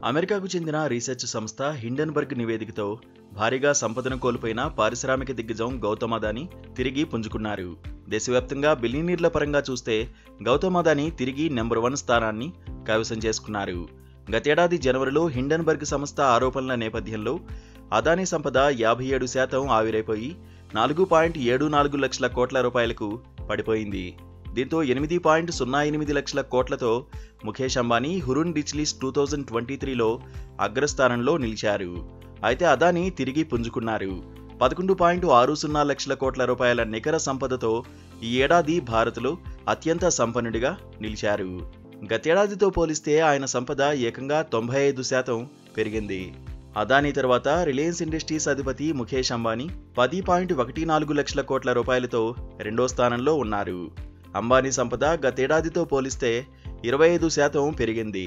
అమెరికాకు చెందిన రీసెర్చ్ సంస్థ హిండెన్బర్గ్ నివేదికతో భారీగా సంపదను కోల్పోయిన పారిశ్రామిక దిగ్గజం గౌతమ్ అదానీ తిరిగి పుంజుకున్నారు. దేశవ్యాప్తంగా బిలియనీర్ల పరంగా చూస్తే గౌతమ్ అదానీ తిరిగి నెంబర్ 1 స్థానాన్ని కైవసం చేసుకున్నారు. గతేడాది జనవరిలో హిండెన్బర్గ్ సంస్థ ఆరోపణల నేపథ్యంలో అదానీ సంపద 57% ఆవిరైపోయి 4.74 లక్షల కోట్ల రూపాయలకు పడిపోయింది. దీంతో 8.08 లక్షల కోట్లతో Mukesh Ambani Hurun rich list 2023లో అగ్రస్థానంలో నిలిచారు. అయితే అదానీ తిరిగి పుంజుకున్నారు. 11.60 లక్షల కోట్ల రూపాయల నికర సంపదతో ఈ ఏడాది భారత్లో అత్యంత సంపన్నుడిగా నిలిచారు. గతేడాదితో పోలిస్తే ఆయన సంపద ఏకంగా 95% పెరిగింది. అదానీ తర్వాత రిలయన్స్ ఇండస్ట్రీస్ అధిపతి ముఖేష్ అంబానీ 10.14 లక్షల కోట్ల రూపాయలతో రెండో స్థానంలో ఉన్నారు. అంబానీ సంపద గతేడాదితో పోలిస్తే 25% పెరిగింది.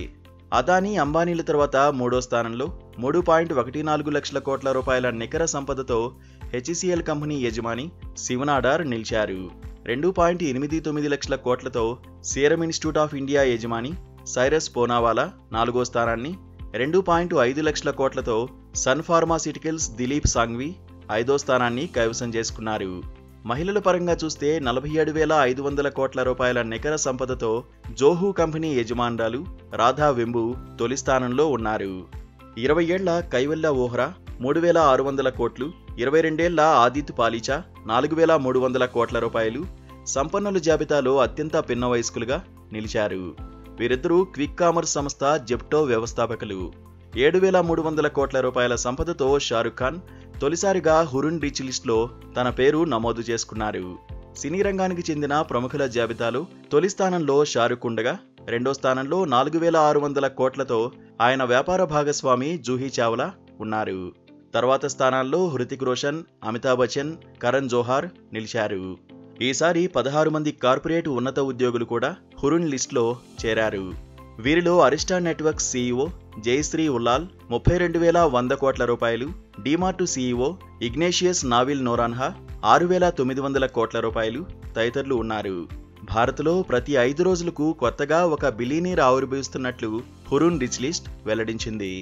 అదానీ అంబానీల తర్వాత మూడో స్థానంలో 3.14 లక్షల కోట్ల రూపాయల నికర సంపదతో హెచ్సిఎల్ కంపెనీ యజమాని శివ్ నాడార్ నిలిచారు. 2.89 లక్షల కోట్లతో సీరం ఇన్స్టిట్యూట్ ఆఫ్ ఇండియా యజమాని సైరస్ పూనావాలా నాలుగో స్థానాన్ని, 2.5 లక్షల కోట్లతో సన్ ఫార్మాస్యూటికల్స్ దిలీప్ సాంఘ్వి ఐదో స్థానాన్ని కైవసం చేసుకున్నారు. మహిళల పరంగా చూస్తే 47,500 కోట్ల రూపాయల నికర సంపదతో జోహూ కంపెనీ యజమానురాలు రాధా వెంబు తొలి స్థానంలో ఉన్నారు. 20 ఏళ్ల కైవల్య ఓహ్రా 3,600 కోట్లు, 22 ఏళ్ల ఆదిత్ పాలీచా 4,300 కోట్ల రూపాయలు సంపన్నుల జాబితాలో అత్యంత పిన్న వయస్కులుగా నిలిచారు. వీరిద్దరూ క్విక్ కామర్స్ సంస్థ జెప్టో వ్యవస్థాపకులు. 7,300 కోట్ల రూపాయల సంపదతో షారుఖ్ ఖాన్ తొలిసారిగా హురున్ రిచ్ లిస్ట్లో తన పేరు నమోదు చేసుకున్నారు. సినీ రంగానికి చెందిన ప్రముఖుల జాబితాలో తొలి స్థానంలో షారుఖ్ ఉండగా రెండో స్థానంలో 4,600 కోట్లతో ఆయన వ్యాపార భాగస్వామి జూహీ చావ్లా ఉన్నారు. తర్వాత స్థానాల్లో హృతిక్ రోషన్, అమితాబ్ బచ్చన్, కరణ్ జోహార్ నిలిచారు. ఈసారి 16 మంది కార్పొరేట్ ఉన్నత ఉద్యోగులు కూడా హురున్ లిస్ట్లో చేరారు. వీరిలో అరిస్టా నెట్వర్క్స్ సీఈఓ జయశ్రీ ఉల్లాల్ 32,100 కోట్ల రూపాయలు, డీమార్ట్ సీఈఓ ఇగ్నేషియస్ నావిల్ నోరాన్హా 6,900 కోట్ల రూపాయలు తదితరులు ఉన్నారు. భారత్లో ప్రతి 5 రోజులకు కొత్తగా ఒక బిలియనీర్ ఆవిర్భవిస్తున్నట్లు హురున్ రిచ్ లిస్ట్ వెల్లడించింది.